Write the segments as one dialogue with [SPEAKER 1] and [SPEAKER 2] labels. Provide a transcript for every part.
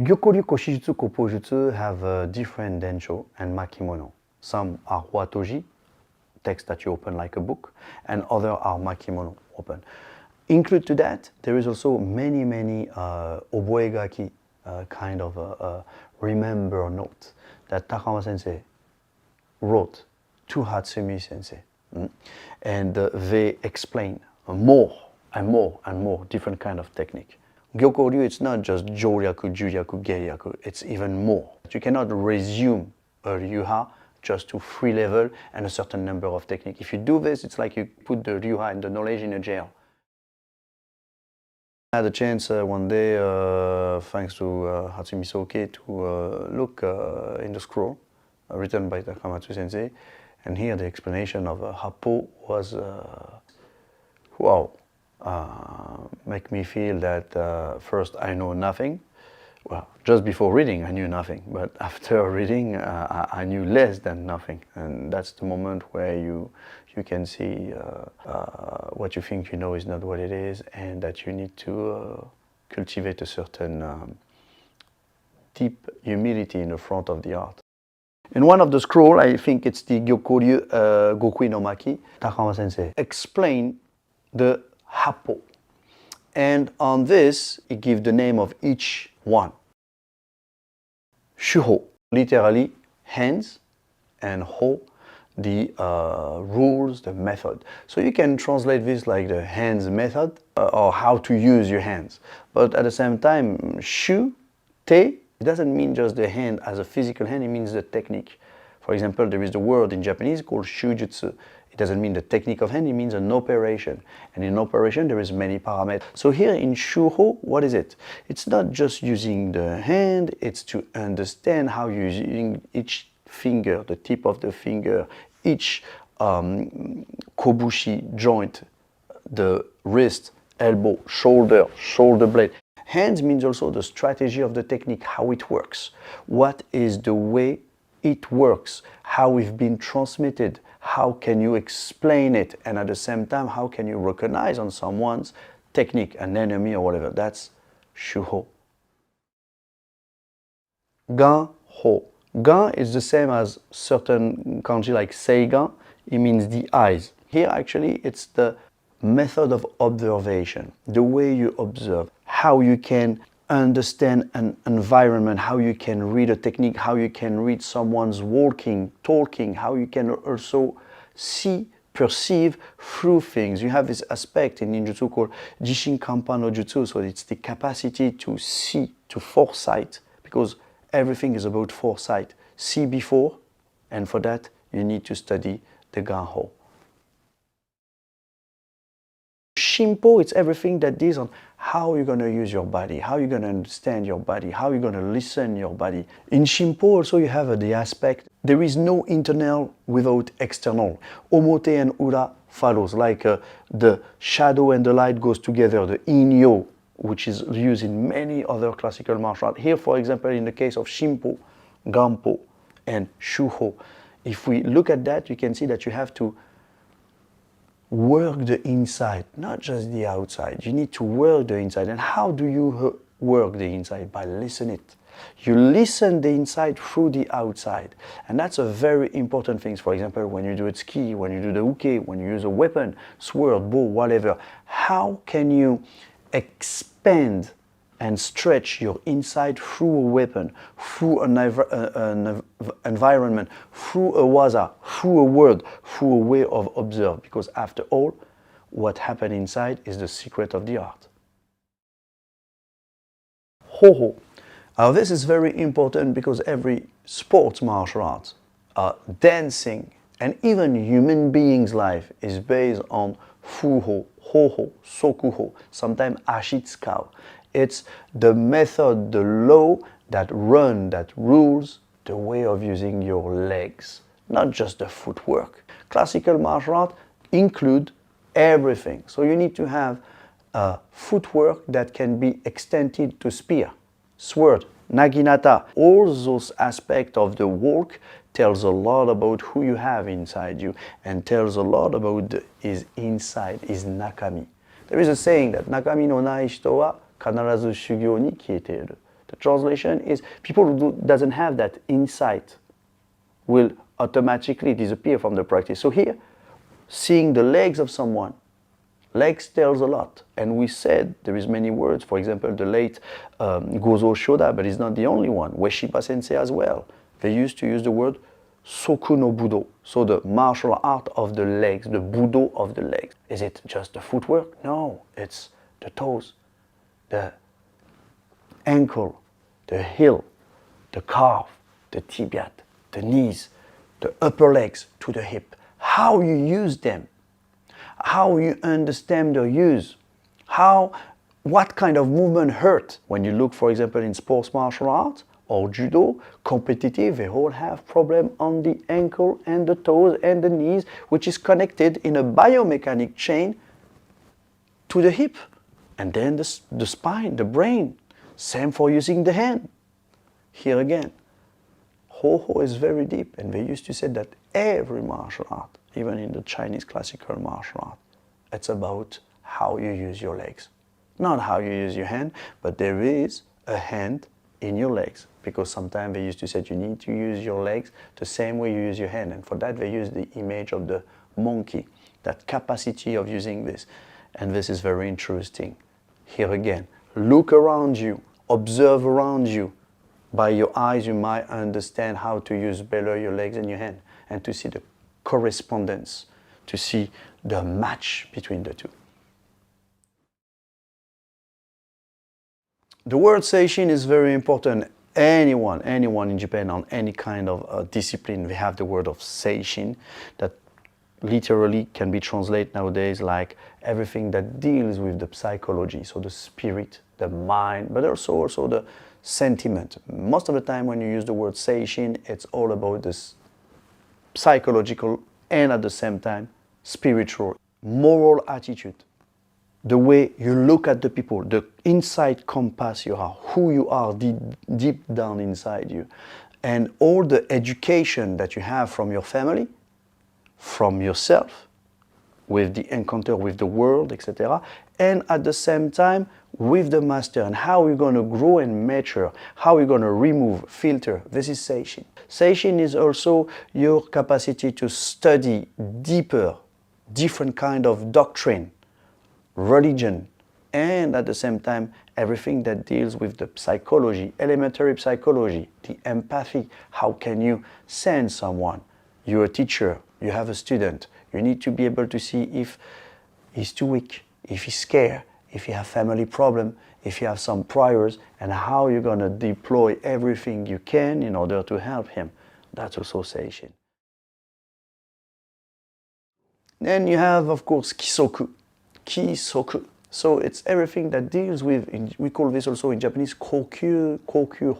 [SPEAKER 1] Gyokko Ryū koshijutsu kopojutsu have different densho and makimono. Some are watoji, text that you open like a book, and other are makimono open. Include to that, there is also many oboegaki kind of remember note that Takama sensei wrote to Hatsumi sensei. And they explain more and more different kind of technique. Gyokko Ryū, it's not just joryaku, juryaku, geiryaku, it's even more. You cannot resume a ryuha just to 3 level and a certain number of technique. If you do this, it's like you put the ryuha and the knowledge in a jail. I had a chance one day, thanks to Hatsumi Soke, to look in the scroll written by Takamatsu sensei, and here the explanation of Happo was, wow, make me feel that first I know nothing. Well, just before reading I knew nothing, but after reading I knew less than nothing, and that's the moment where you can see what you think you know is not what it is, and that you need to cultivate a certain deep humility in the front of the art. In one of the scroll, I think it's the Gyokko Ryū Gokui no Maki, Takama sensei explain the Happo, and on this he gives the name of each one. Shuho, literally hands, and ho, the rules, the method. So you can translate this like the hands method, or how to use your hands. But at the same time, shu, te, it doesn't mean just the hand as a physical hand, it means the technique. For example, there is the word in Japanese called shujutsu. It doesn't mean the technique of hand, it means an operation. And in operation, there is many parameters. So here in shuho, what is it? It's not just using the hand, it's to understand how you're using each finger, the tip of the finger, each kobushi joint, the wrist, elbow, shoulder blade. Hands means also the strategy of the technique, how it works. What is the way it works, how we've been transmitted, how can you explain it, and at the same time, how can you recognize on someone's technique, an enemy or whatever. That's shuho. Gan, ho. Gan is the same as certain kanji like seigan. It means the eyes. Here actually it's the method of observation, the way you observe, how you can understand an environment, how you can read a technique, how you can read someone's walking, talking, how you can also see, perceive through things. You have this aspect in ninjutsu called Jishin Kanpan no Jutsu, so it's the capacity to see, to foresight, because everything is about foresight. See before, and for that you need to study the Ganho. Shimpo, it's everything that deals on how you're going to use your body, how you're going to understand your body, how you're going to listen your body. In Shimpo also you have the aspect, there is no internal without external. Omote and ura follows, like the shadow and the light goes together, the inyo, which is used in many other classical martial arts. Here, for example, in the case of Shimpo, Gampo, and Shuho, if we look at that, you can see that you have to work the inside, not just the outside. You need to work the inside. And how do you work the inside? By listening. You listen the inside through the outside. And that's a very important thing. For example, when you do it ski, when you do the uke, when you use a weapon, sword, bow, whatever, how can you expand and stretch your inside through a weapon, through an environment, through a waza, through a word, through a way of observe. Because after all, what happened inside is the secret of the art. Ho-ho. Now this is very important because every sports martial arts, dancing, and even human beings' life is based on fuho, ho-ho, sokuho, sometimes ashitsukao. It's the method, the law that rules the way of using your legs, not just the footwork. Classical martial art include everything. So you need to have footwork that can be extended to spear, sword, naginata. All those aspects of the walk tells a lot about who you have inside you and tells a lot about his inside, his nakami. There is a saying that nakami no nai hito wa kanarazu shugyo ni kiete iru. The translation is people who doesn't have that insight will automatically disappear from the practice. So here, seeing the legs of someone, legs tells a lot. And we said there is many words. For example, the late Gozo Shoda, but he's not the only one. Ueshiba Sensei as well. They used to use the word Soku no Budo. So the martial art of the legs, the Budo of the legs. Is it just the footwork? No, it's the toes, the ankle, the heel, the calf, the tibia, the knees, the upper legs to the hip. How you use them, how you understand their use, what kind of movement hurt. When you look, for example, in sports martial arts or judo, competitive, they all have problem on the ankle and the toes and the knees, which is connected in a biomechanic chain to the hip. And then the spine, the brain. Same for using the hand. Here again, Ho-Ho is very deep, and they used to say that every martial art, even in the Chinese classical martial art, it's about how you use your legs. Not how you use your hand, but there is a hand in your legs, because sometimes they used to say you need to use your legs the same way you use your hand, and for that they use the image of the monkey, that capacity of using this. And this is very interesting. Here again, look around you, observe around you. By your eyes, you might understand how to use better your legs and your hand, and to see the correspondence, to see the match between the two. The word seishin is very important. Anyone in Japan on any kind of discipline, they have the word of seishin that literally can be translated nowadays like everything that deals with the psychology, so the spirit, the mind, but also the sentiment. Most of the time when you use the word seishin, it's all about this psychological and at the same time spiritual, moral attitude. The way you look at the people, the inside compass you are, who you are deep down inside you, and all the education that you have from your family, from yourself, with the encounter with the world, etc., and at the same time with the master, and how you're going to grow and mature, how you're going to remove, filter. This is seishin. Seishin is also your capacity to study deeper, different kind of doctrine, religion, and at the same time everything that deals with the psychology, elementary psychology, the empathy. How can you sense someone? You're a teacher, you have a student, you need to be able to see if he's too weak, if he's scared, if he has family problem, if you have some priors, and how you're going to deploy everything you can in order to help him. That's also seishin. Then you have, of course, kisoku. Kisoku. So it's everything that deals with, we call this also in Japanese, kokyu,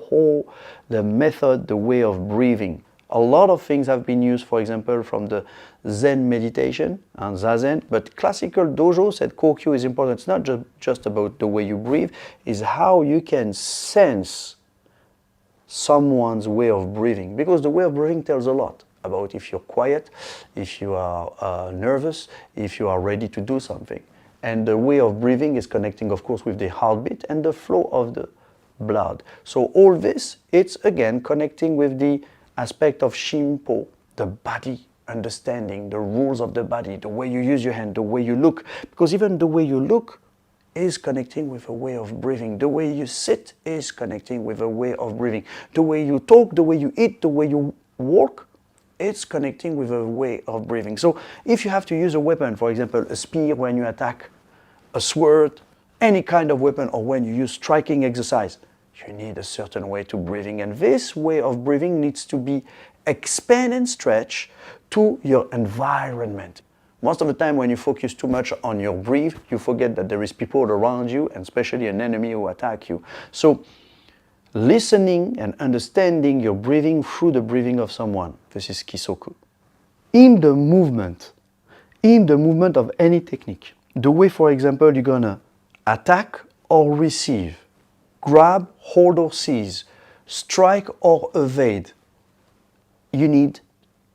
[SPEAKER 1] ho, the method, the way of breathing. A lot of things have been used, for example, from the Zen meditation and Zazen, but classical dojo said kokyu is important. It's not just about the way you breathe, it's how you can sense someone's way of breathing, because the way of breathing tells a lot about if you're quiet, if you are nervous, if you are ready to do something. And the way of breathing is connecting, of course, with the heartbeat and the flow of the blood. So all this, it's again connecting with the aspect of Shinpo, the body, understanding the rules of the body, the way you use your hand, the way you look. Because even the way you look is connecting with a way of breathing. The way you sit is connecting with a way of breathing. The way you talk, the way you eat, the way you walk, it's connecting with a way of breathing. So if you have to use a weapon, for example, a spear when you attack, a sword, any kind of weapon, or when you use striking exercise, you need a certain way to breathing. And this way of breathing needs to be expand and stretch to your environment. Most of the time when you focus too much on your breath, you forget that there is people around you, and especially an enemy who attack you. So listening and understanding your breathing through the breathing of someone. This is kisoku. In the movement of any technique, the way, for example, you're gonna attack or receive, grab, hold or seize, strike or evade, you need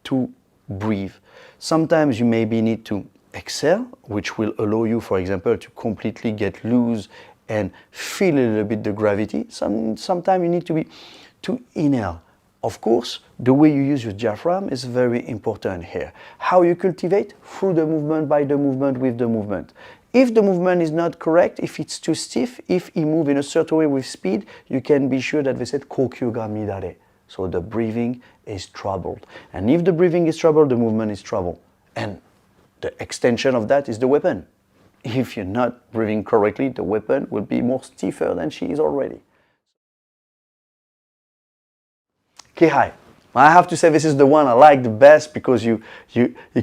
[SPEAKER 1] to breathe. Sometimes you maybe need to exhale, which will allow you, for example, to completely get loose and feel a little bit the gravity. Sometimes you need to inhale. Of course, the way you use your diaphragm is very important here. How you cultivate? Through the movement, by the movement, with the movement. If the movement is not correct, if it's too stiff, if you move in a certain way with speed, you can be sure that they said kokyu ga midare. So the breathing is troubled. And if the breathing is troubled, the movement is troubled. And the extension of that is the weapon. If you're not breathing correctly, the weapon will be more stiffer than she is already. Kihai. I have to say this is the one I like the best because you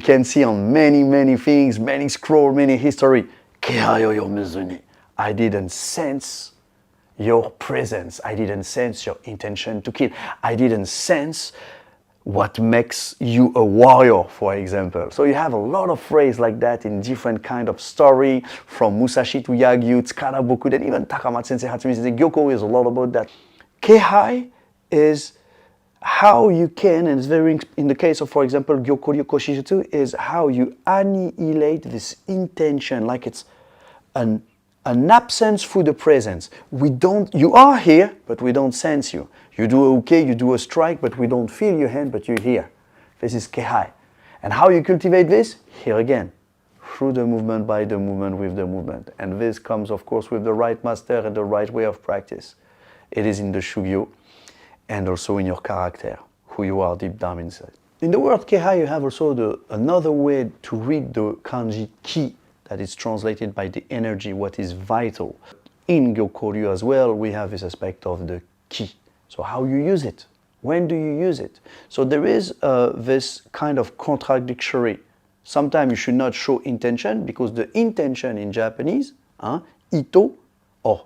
[SPEAKER 1] can see on many things, many scroll, many history. Kihai yo mizuni. I didn't sense your presence. I didn't sense your intention to kill. I didn't sense what makes you a warrior, for example. So you have a lot of phrases like that in different kind of story, from Musashi to Yagyu, Tsukara Boku, and even Takamatsu Sensei, Hatsumi Sensei, Gyokko is a lot about that. Kihai is how you can, and it's very, in the case of, for example, Gyokko Ryū Koshijutsu, is how you annihilate this intention, like it's an absence through the presence. You are here, but we don't sense you. You do okay, you do a strike, but we don't feel your hand, but you're here. This is Kihai. And how you cultivate this? Here again, through the movement, by the movement, with the movement. And this comes, of course, with the right master and the right way of practice. It is in the Shugyo, and also in your character, who you are deep down inside. In the word Kihai, you have also another way to read the kanji ki, that is translated by the energy, what is vital. In Gyokko Ryū as well, we have this aspect of the ki. So how you use it? When do you use it? So there is this kind of contradictory. Sometimes you should not show intention, because the intention in Japanese, ito, or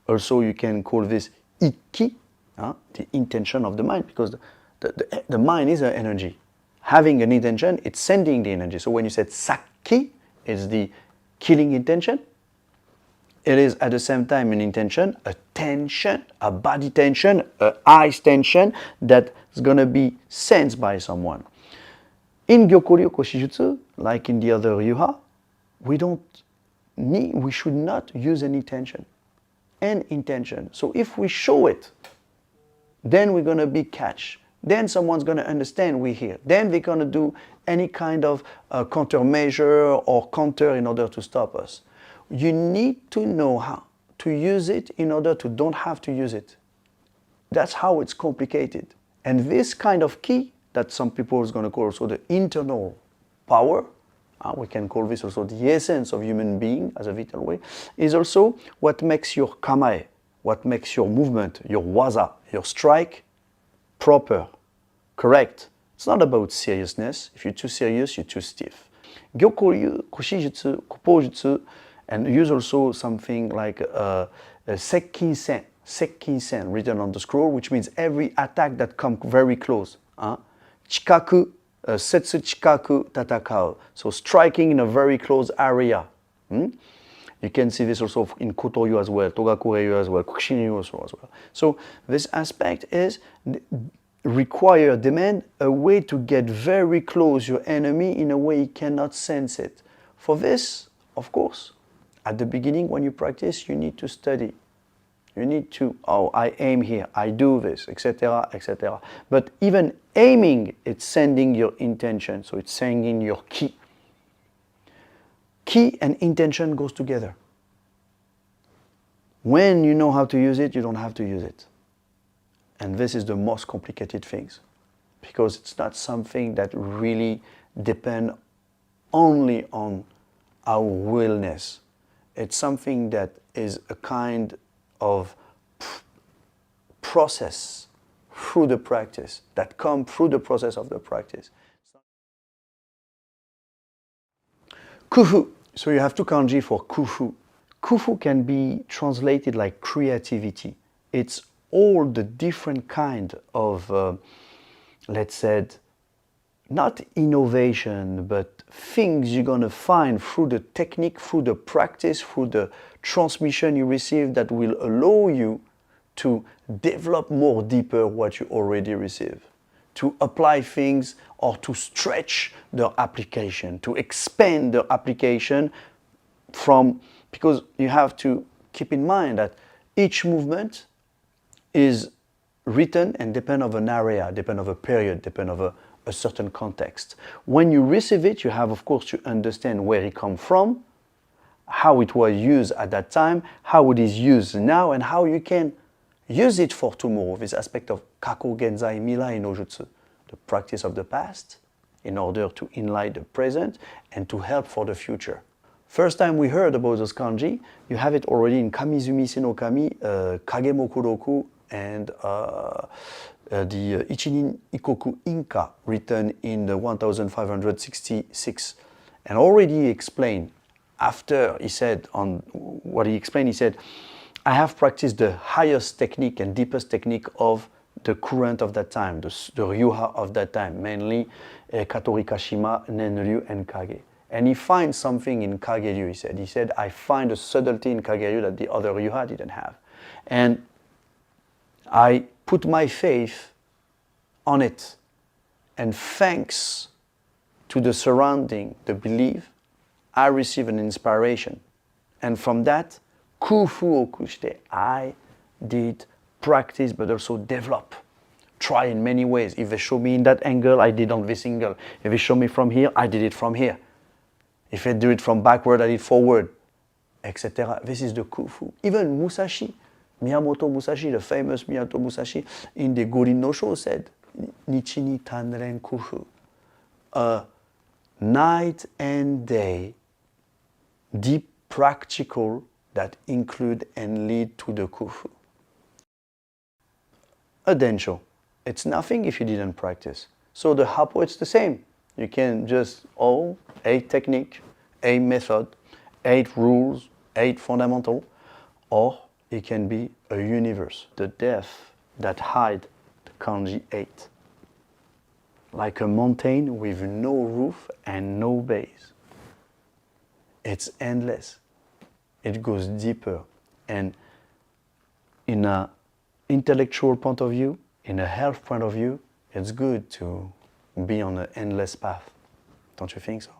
[SPEAKER 1] also you can call this ikki, the intention of the mind, because the mind is an energy. Having an intention, it's sending the energy. So when you said sakki, it's the killing intention. It is at the same time an intention, a tension, a body tension, a eyes tension that is going to be sensed by someone. In Gyokko Ryū Koshijutsu, like in the other Ryuha, we should not use any tension and intention. So if we show it, then we're going to be catch. Then someone's going to understand we're here. Then they're going to do any kind of countermeasure or counter in order to stop us. You need to know how to use it in order to don't have to use it. That's how it's complicated. And this kind of key that some people is going to call also the internal power, we can call this also the essence of human being as a vital way, is also what makes your kamae, what makes your movement, your waza, your strike, proper, correct. It's not about seriousness. If you're too serious, you're too stiff. Gyokko Ryū, Koshijutsu, Koppojutsu, and use also something like a sekkin-sen written on the scroll, which means every attack that comes very close. Chikaku, setsu chikaku tatakau. So striking in a very close area. You can see this also in Koto-Ryū as well, Togaku-Ryū as well, Kukushin-Ryū also as well. So this aspect is demand a way to get very close your enemy in a way he cannot sense it. For this, of course, at the beginning when you practice, you need to study. You need to, I aim here, I do this, etc., etc. But even aiming, it's sending your intention, so it's sending your ki. Ki and intention goes together. When you know how to use it, you don't have to use it. And this is the most complicated things, because it's not something that really depends only on our willness. It's something that is a kind of process through the practice, that comes through the process of the practice. Kufu. So you have two kanji for kufu. Kufu can be translated like creativity. It's all the different kind of, let's say, not innovation, but things you're going to find through the technique, through the practice, through the transmission you receive that will allow you to develop more deeper what you already receive, to apply things or to stretch their application, to expand the application from, because you have to keep in mind that each movement is written and depend of an area, depend of a period, depend of a certain context. When you receive it, you have, of course, to understand where it come from, how it was used at that time, how it is used now, and how you can use it for tomorrow. This aspect of kako genzai mirai no jutsu, the practice of the past, in order to enlighten the present and to help for the future. First time we heard about those kanji, you have it already in Kamizumi Senokami, Kagemokuroku, and the Ichinin Ikoku Inka, written in the 1566. And already explained, after he said, on what he explained, he said, I have practiced the highest technique and deepest technique of the current of that time, the ryuha of that time, mainly Katori Kashima, Nenryu, and Kage. And he finds something in Kage Ryu, he said. He said, I find a subtlety in Kage Ryu that the other ryuha didn't have. And I put my faith on it. And thanks to the surrounding, the belief, I receive an inspiration. And from that, kufu okushite, I did practice but also develop. Try in many ways. If they show me in that angle, I did on this angle. If they show me from here, I did it from here. If I do it from backward, I did forward, etc. This is the kufu. Even Musashi, Miyamoto Musashi, the famous Miyamoto Musashi, in the Gorin no Sho said, Nichini Tanren Kufu. Night and day, deep practical that include and lead to the kufu. A densho, it's nothing if you didn't practice. So the happo, it's the same. You can just, 8 technique, 8 method, 8 rules, 8 fundamental, or it can be a universe, the depth that hide the kanji 8. Like a mountain with no roof and no base. It's endless. It goes deeper. And in an intellectual point of view, in a health point of view, it's good to be on an endless path. Don't you think so?